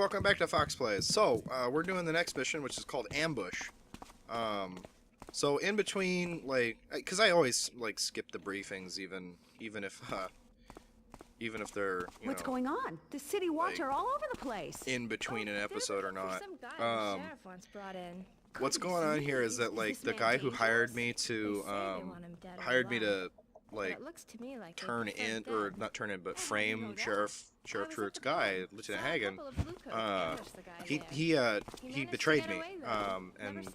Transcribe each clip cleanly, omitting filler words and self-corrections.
welcome back to Fox Plays. So, we're doing the next mission, which is called Ambush. So in between, like, because I always, like, skip the briefings, even if they're, What's going on? The city watch like, are all over the place. in between an episode or not. Some guy the sheriff once brought in. What's going on here is that, like, the guy who hired me to, like, it looks to me like turn in, or not turn in, but frame Sheriff Truett's guy, Lieutenant Hagen, he betrayed me, and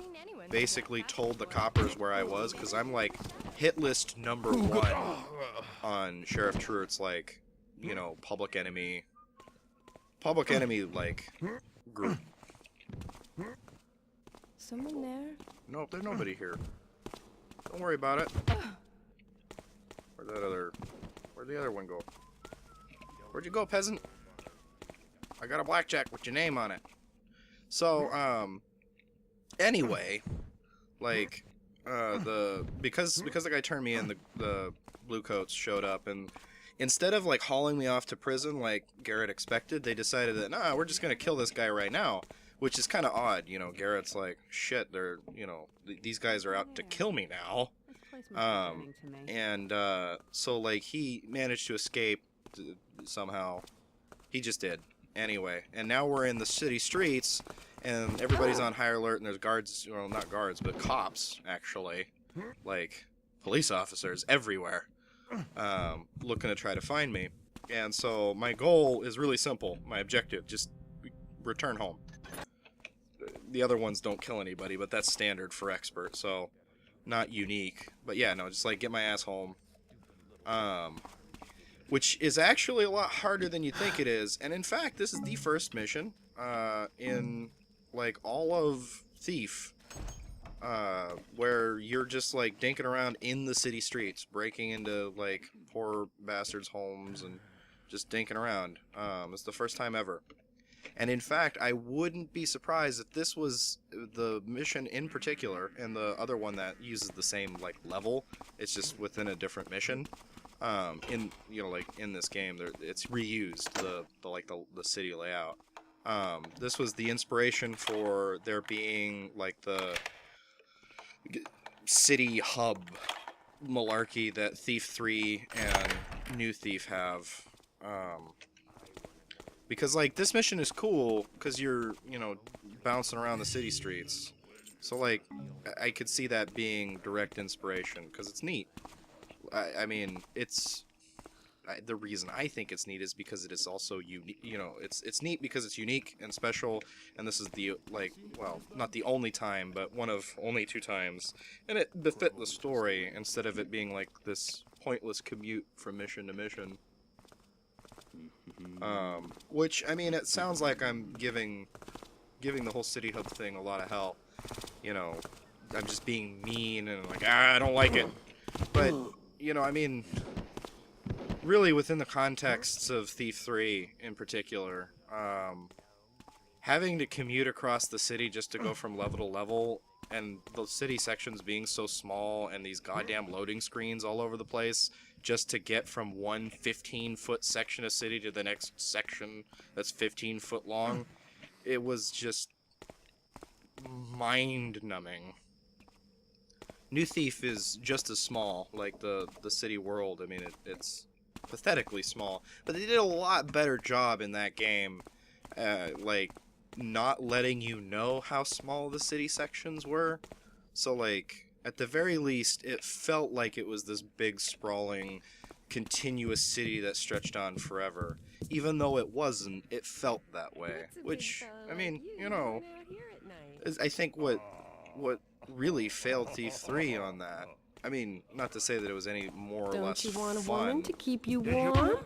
basically told the coppers where I was, because I'm, like, hit list number 1 on Sheriff Truett's, like, you know, public enemy, like, group. Someone there? Nope, there's nobody here. Don't worry about it. Where'd the other one go? Where'd you go, peasant? I got a blackjack with your name on it. So, anyway, like, because the guy turned me in, the bluecoats showed up, and instead of, like, hauling me off to prison like Garrett expected, they decided that, nah, we're just gonna kill this guy right now, which is kind of odd, you know. Garrett's like, shit, they're, you know, these guys are out to kill me now. So, like, he managed to escape somehow. He just did. Anyway, and now we're in the city streets, and everybody's on high alert, and there's guards, well, not guards, but cops, actually, like, police officers everywhere, looking to try to find me. And so my goal is really simple. My objective, just return home. The other ones don't kill anybody, but that's standard for expert, so not unique. But yeah, no, just, like, get my ass home. Which is actually a lot harder than you think it is. And in fact, this is the first mission in, like, all of Thief, where you're just, like, dinking around in the city streets, breaking into, like, poor bastards' homes and just dinking around. It's the first time ever. And in fact, I wouldn't be surprised if this was the mission in particular, and the other one that uses the same, like, level. It's just within a different mission. In, you know, like, in this game, it's reused, the city layout. This was the inspiration for there being, like, the city hub malarkey that Thief 3 and New Thief have. Because, like, this mission is cool because you're, you know, bouncing around the city streets. So, like, I could see that being direct inspiration because it's neat. I mean, it's... the reason I think it's neat is because it is also unique. You know, it's neat because it's unique and special, and this is the, like, well, not the only time, but one of only 2 times. And it befit the story instead of it being, like, this pointless commute from mission to mission. Which, I mean, it sounds like I'm giving the whole City Hub thing a lot of hell. You know, I'm just being mean and like, I don't like it. But, you know, I mean, really within the contexts of Thief 3 in particular, having to commute across the city just to go from level to level, and the city sections being so small, and these goddamn loading screens all over the place, just to get from one 15-foot section of city to the next section that's 15 foot long, it was just mind-numbing. New Thief is just as small, like the city world. I mean, it's pathetically small, but they did a lot better job in that game, like, not letting you know how small the city sections were. So, like, at the very least, it felt like it was this big, sprawling, continuous city that stretched on forever. Even though it wasn't, it felt that way. Which, I mean, you know, is, I think what really failed Thief 3 on that. I mean, not to say that it was any more or less fun. Don't you want a woman to keep you warm?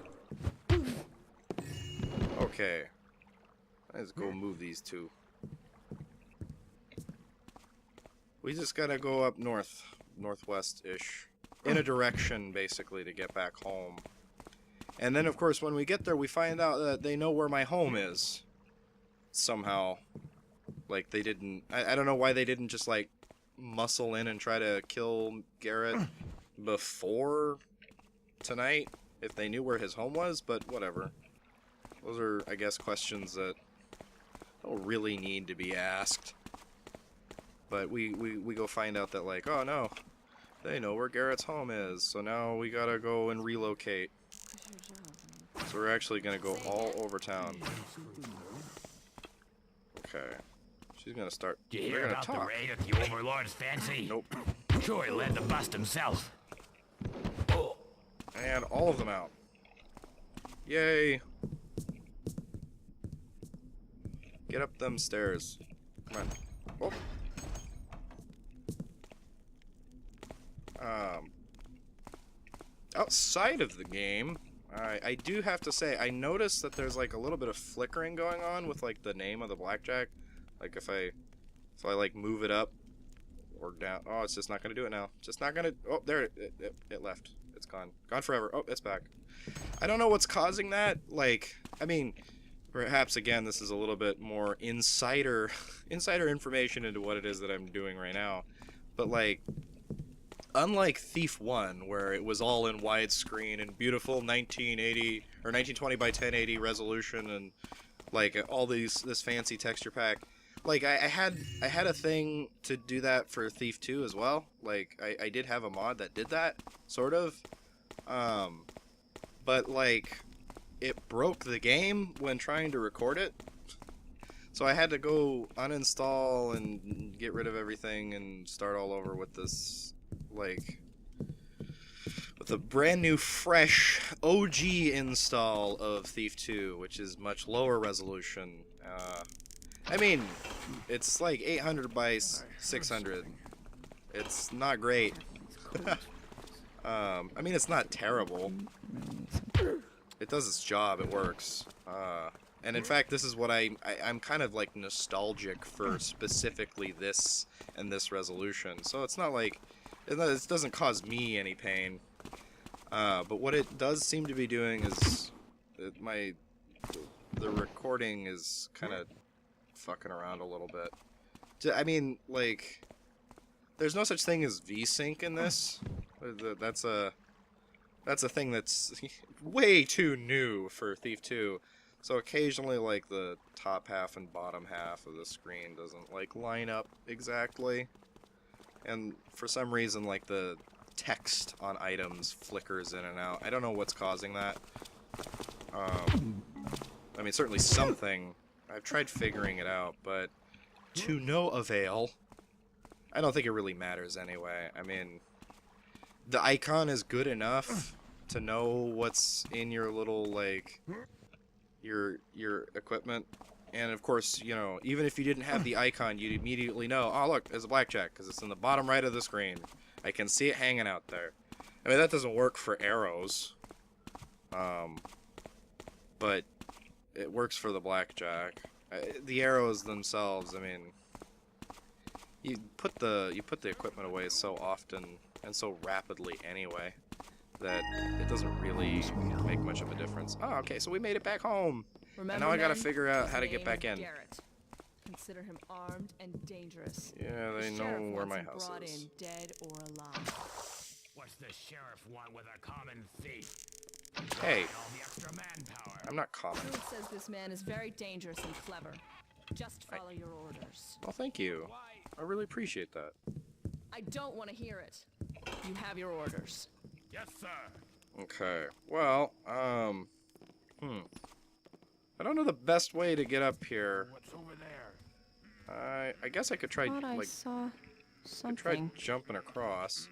Okay. Let's go move these 2. We just gotta go up northwest-ish, in a direction, basically, to get back home. And then, of course, when we get there, we find out that they know where my home is. Somehow. Like, they didn't... I don't know why they didn't just, like, muscle in and try to kill Garrett before tonight, if they knew where his home was, but whatever. Those are, I guess, questions that don't really need to be asked. But we go find out that, like, oh no, they know where Garrett's home is, so now we gotta go and relocate. So we're actually gonna go all over town. Okay. She's gonna start. Did you They're hear gonna about talk. the raid at the Overlord's fancy? Nope. Sure, he led the bust himself. Oh. And all of them out. Yay. Get up them stairs. Come on. Oh. Outside of the game, I do have to say, I noticed that there's like a little bit of flickering going on with like the name of the blackjack. Like if I like move it up or down. Oh, it's just not gonna do it now. Just not gonna. Oh, there it left. It's gone. Gone forever. Oh, it's back. I don't know what's causing that. Like, I mean, perhaps again this is a little bit more insider information into what it is that I'm doing right now. But like, unlike Thief 1, where it was all in widescreen and beautiful 1980 or 1920 by 1080 resolution and like all this fancy texture pack, like I had a thing to do that for Thief 2 as well. Like I did have a mod that did that, sort of. But like it broke the game when trying to record it. So I had to go uninstall and get rid of everything and start all over with this, like, with a brand new fresh OG install of Thief 2, which is much lower resolution. I mean, it's like 800 by 600. It's not great. I mean, it's not terrible. It does its job. It works. And in fact, this is what I'm kind of like nostalgic for specifically this and this resolution. So it's not like it doesn't cause me any pain. But what it does seem to be doing is the recording is kind of fucking around a little bit. I mean, like, there's no such thing as VSync in this. That's a thing that's way too new for Thief 2. So occasionally, like, the top half and bottom half of the screen doesn't, like, line up exactly. And for some reason, like, the text on items flickers in and out. I don't know what's causing that. I mean, certainly something. I've tried figuring it out, but to no avail. I don't think it really matters anyway. I mean, the icon is good enough to know what's in your little, like, your equipment. And of course, you know, even if you didn't have the icon, you'd immediately know, oh look, there's a blackjack, because it's in the bottom right of the screen. I can see it hanging out there. I mean, that doesn't work for arrows. But it works for the blackjack. The arrows themselves, I mean, you put the equipment away so often and so rapidly anyway that it doesn't really make much of a difference. Oh, okay, so we made it back home. Remember, and now I gotta men, figure out his how to get name back is in. Garrett. Consider him armed and dangerous. Yeah, they The know sheriff where wants my him house brought is. in, dead or alive. What's the sheriff want with a common thief? Hey, All the extra manpower. I'm not common. Truth says this man is very dangerous and clever. Just follow your orders. Well, thank you. I really appreciate that. I don't want to hear it. You have your orders. Yes, sir. Okay, well, I don't know the best way to get up here. What's over there? I guess I could try, Thought I like, saw could try something. jumping across.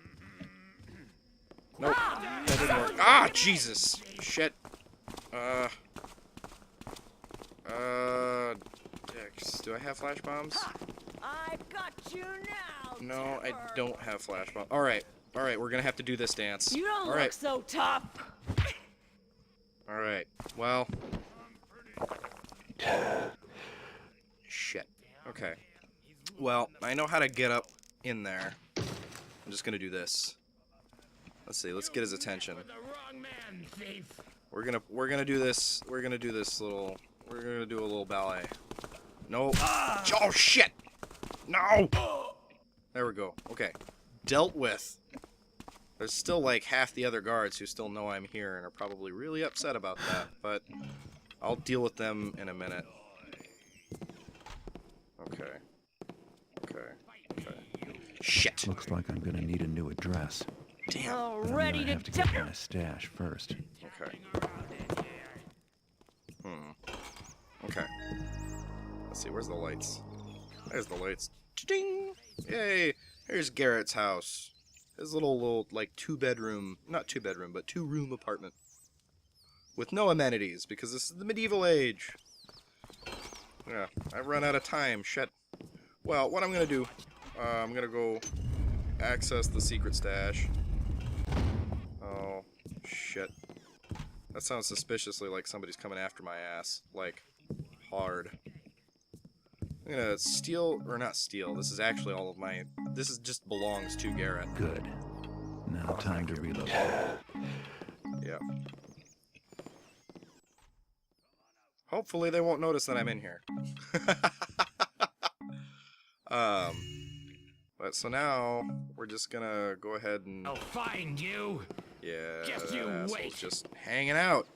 Nope, that didn't work. Ah, Jesus! Shit. Dicks. Do I have flash bombs? I got you now. No, I don't have flash bombs. Alright, we're gonna have to do this dance. You don't Alright, look so tough. alright, well. Shit. Okay. Well, I know how to get up in there. I'm just gonna do this. Let's see, let's get his attention. The wrong man, thief. We're gonna do this. We're gonna do a little ballet. No. Oh shit! No! There we go. Okay. Dealt with. There's still like half the other guards who still know I'm here and are probably really upset about that, but I'll deal with them in a minute. Shit. Looks like I'm gonna need a new address. Damn. All But I'm ready gonna to have to get my stash first. Okay. Okay. Let's see, where's the lights? There's the lights. Ding! Yay! Here's Garrett's house. His little like not two bedroom, but 2-room apartment. With no amenities, because this is the medieval age. Yeah, I've run out of time, shit. Well, what I'm gonna do, I'm gonna go access the secret stash. Oh, shit. That sounds suspiciously like somebody's coming after my ass. Like, hard. I'm gonna steal, or not steal, this is actually all of my, this is just belongs to Garrett. Good. Now time to reload. Yeah. Hopefully they won't notice that I'm in here. But so now we're just gonna go ahead and I'll find you. yeah, Just that you asshole's wait. just hanging out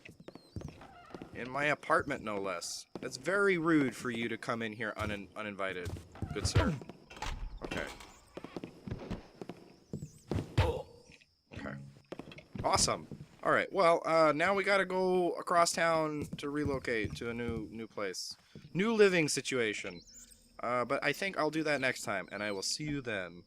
in my apartment, no less. That's very rude for you to come in here uninvited, good sir. Okay. Okay. Awesome. All right. Well, now we gotta go across town to relocate to a new place, new living situation. But I think I'll do that next time, and I will see you then.